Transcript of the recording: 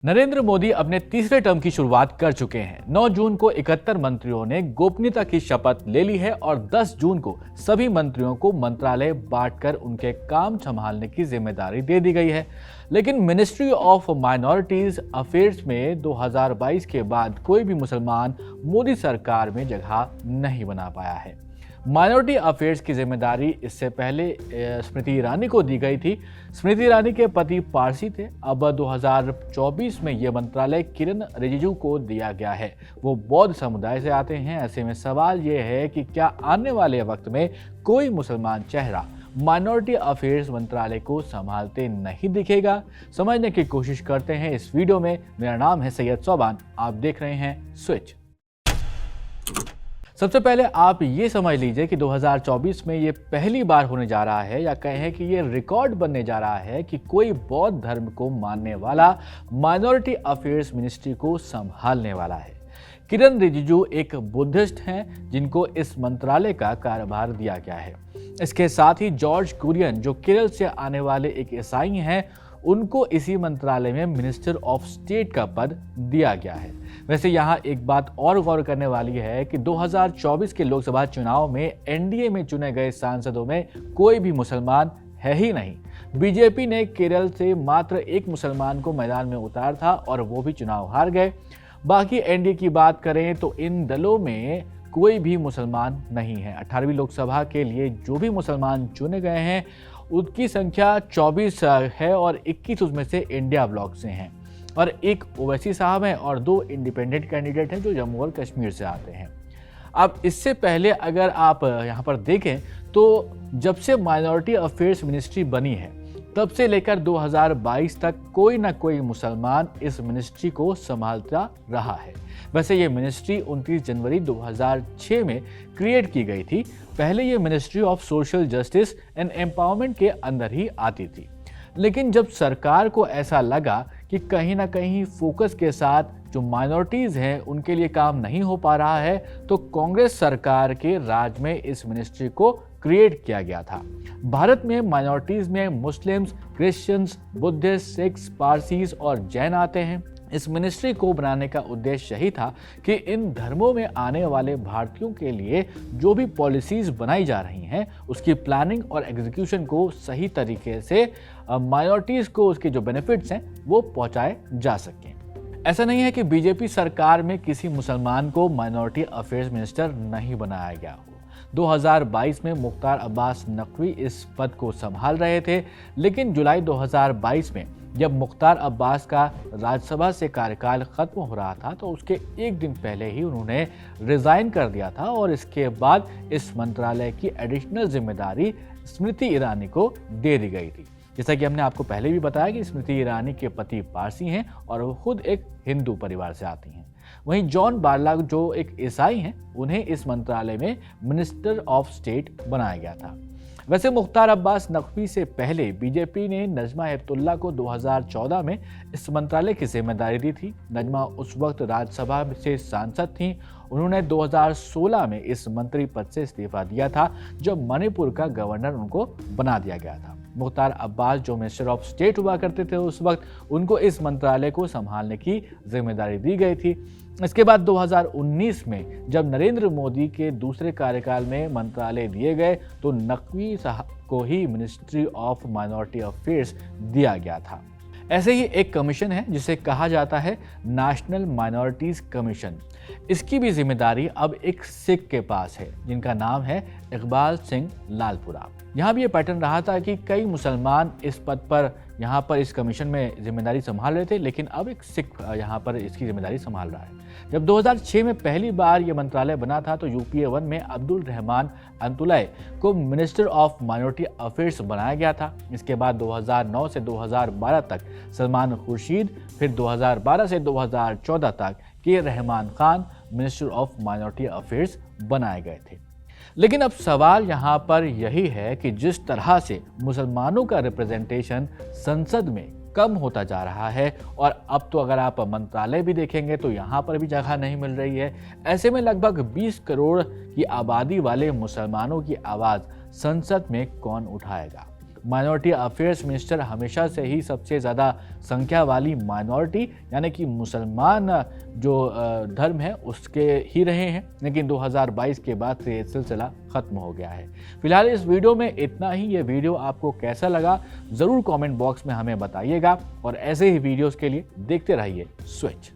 नरेंद्र मोदी अपने तीसरे टर्म की शुरुआत कर चुके हैं। 9 जून को 71 मंत्रियों ने गोपनीयता की शपथ ले ली है और 10 जून को सभी मंत्रियों को मंत्रालय बांटकर उनके काम संभालने की जिम्मेदारी दे दी गई है। लेकिन मिनिस्ट्री ऑफ माइनॉरिटीज अफेयर्स में 2022 के बाद कोई भी मुसलमान मोदी सरकार में जगह नहीं बना पाया है। माइनॉरिटी अफेयर्स की जिम्मेदारी इससे पहले स्मृति ईरानी को दी गई थी। स्मृति ईरानी के पति पारसी थे। अब 2024 में ये मंत्रालय किरण रिजिजू को दिया गया है। वो बौद्ध समुदाय से आते हैं। ऐसे में सवाल ये है कि क्या आने वाले वक्त में कोई मुसलमान चेहरा माइनॉरिटी अफेयर्स मंत्रालय को संभालते नहीं दिखेगा? समझने की कोशिश करते हैं इस वीडियो में। मेरा नाम है सैयद सोबान, आप देख रहे हैं स्विच। सबसे पहले आप ये समझ लीजिए कि 2024 में ये पहली बार होने जा रहा है, या कहें कि ये रिकॉर्ड बनने जा रहा है कि कोई बौद्ध धर्म को मानने वाला माइनॉरिटी अफेयर्स मिनिस्ट्री को संभालने वाला है। किरण रिजिजू एक बुद्धिस्ट हैं जिनको इस मंत्रालय का कार्यभार दिया गया है। इसके साथ ही जॉर्ज कुरियन जो केरल से आने वाले एक ईसाई हैं, उनको इसी मंत्रालय में मिनिस्टर ऑफ स्टेट का पद दिया गया है। वैसे यहाँ एक बात और गौर करने वाली है कि 2024 के लोकसभा चुनाव में एनडीए में चुने गए सांसदों में कोई भी मुसलमान है ही नहीं। बीजेपी ने केरल से मात्र एक मुसलमान को मैदान में उतारा था और वो भी चुनाव हार गए। बाकी एनडीए की बात करें तो इन दलों में कोई भी मुसलमान नहीं है। 18वीं लोकसभा के लिए जो भी मुसलमान चुने गए हैं उनकी संख्या 24 है और 21 उसमें से इंडिया ब्लॉक से हैं, और एक ओवैसी साहब हैं और 2 इंडिपेंडेंट कैंडिडेट हैं जो जम्मू और कश्मीर से आते हैं। अब इससे पहले अगर आप यहाँ पर देखें तो जब से माइनॉरिटी अफेयर्स मिनिस्ट्री बनी है तब से लेकर 2022 तक कोई ना कोई मुसलमान इस मिनिस्ट्री को संभालता रहा है। वैसे ये मिनिस्ट्री 29 जनवरी 2006 में क्रिएट की गई थी। पहले ये ministry of social justice and empowerment के अंदर ही आती थी, लेकिन जब सरकार को ऐसा लगा कि कहीं ना कहीं फोकस के साथ जो माइनॉरिटीज़ हैं उनके लिए काम नहीं हो पा रहा है, तो कांग्रेस सरकार के राज में इस मिनिस्ट्री को क्रिएट किया गया था। भारत में माइनॉरिटीज़ में Muslims, Christians, Buddhist, Sikhs, Parsis और जैन आते हैं। इस मिनिस्ट्री को बनाने का उद्देश्य यही था कि इन धर्मों में आने वाले भारतीयों के लिए जो भी पॉलिसीज बनाई जा रही हैं उसकी प्लानिंग और एग्जीक्यूशन को सही तरीके से माइनॉरिटीज़ को उसके जो बेनिफिट्स हैं वो पहुंचाए जा सकें। ऐसा नहीं है कि बीजेपी सरकार में किसी मुसलमान को माइनॉरिटी अफेयर्स मिनिस्टर नहीं बनाया गया हो। 2022 में मुख्तार अब्बास नकवी इस पद को संभाल रहे थे, लेकिन जुलाई 2022 में जब मुख्तार अब्बास का राज्यसभा से कार्यकाल खत्म हो रहा था तो उसके एक दिन पहले ही उन्होंने रिजाइन कर दिया था और इसके बाद इस मंत्रालय की एडिशनल जिम्मेदारी स्मृति ईरानी को दे दी गई थी। जैसा कि हमने आपको पहले भी बताया कि स्मृति ईरानी के पति पारसी हैं और वो खुद एक हिंदू परिवार से आती हैं। वहीं जॉन बारला जो एक ईसाई हैं, उन्हें इस मंत्रालय में मिनिस्टर ऑफ स्टेट बनाया गया था। वैसे मुख्तार अब्बास नकवी से पहले बीजेपी ने नजमा हेपतुल्ला को 2014 में इस मंत्रालय की जिम्मेदारी दी थी। नजमा उस वक्त राज्यसभा से सांसद थीं। उन्होंने 2016 में इस मंत्री पद से इस्तीफा दिया था जब मणिपुर का गवर्नर उनको बना दिया गया था। मुख्तार अब्बास जो मिनिस्टर ऑफ स्टेट हुआ करते थे उस वक्त, उनको इस मंत्रालय को संभालने की जिम्मेदारी दी गई थी। इसके बाद 2019 में जब नरेंद्र मोदी के दूसरे कार्यकाल में मंत्रालय दिए गए तो नकवी साहब को ही मिनिस्ट्री ऑफ माइनॉरिटी अफेयर्स दिया गया था। ऐसे ही एक कमीशन है जिसे कहा जाता है नेशनल माइनॉरिटीज कमीशन। इसकी भी जिम्मेदारी अब एक सिख के पास है जिनका नाम है इकबाल सिंह लालपुरा। यहाँ भी ये पैटर्न रहा था कि कई मुसलमान इस पद पर यहाँ पर इस कमीशन में जिम्मेदारी संभाल रहे थे, लेकिन अब एक सिख यहाँ पर इसकी जिम्मेदारी संभाल रहा है। जब 2006 में पहली बार ये मंत्रालय बना था तो यूपीए 1 में अब्दुल रहमान अंतुलय को मिनिस्टर ऑफ माइनॉरिटी अफेयर्स बनाया गया था। इसके बाद 2009 से 2012 तक सलमान खुर्शीद, फिर 2012 से 2014 तक के Rahman Khan minister of minority affairs बनाए गए थे। लेकिन अब सवाल यहाँ पर यही है कि जिस तरह से मुसलमानों का रिप्रेजेंटेशन संसद में कम होता जा रहा है और अब तो अगर आप मंत्रालय भी देखेंगे तो यहाँ पर भी जगह नहीं मिल रही है। ऐसे में लगभग 20 करोड़ की आबादी वाले मुसलमानों की आवाज़ संसद में कौन उठाएगा? माइनॉरिटी अफेयर्स मिनिस्टर हमेशा से ही सबसे ज़्यादा संख्या वाली माइनॉरिटी यानी कि मुसलमान जो धर्म है उसके ही रहे हैं, लेकिन 2022 के बाद से ये सिलसिला ख़त्म हो गया है। फिलहाल इस वीडियो में इतना ही। ये वीडियो आपको कैसा लगा ज़रूर कमेंट बॉक्स में हमें बताइएगा और ऐसे ही वीडियोस के लिए देखते रहिए स्विच।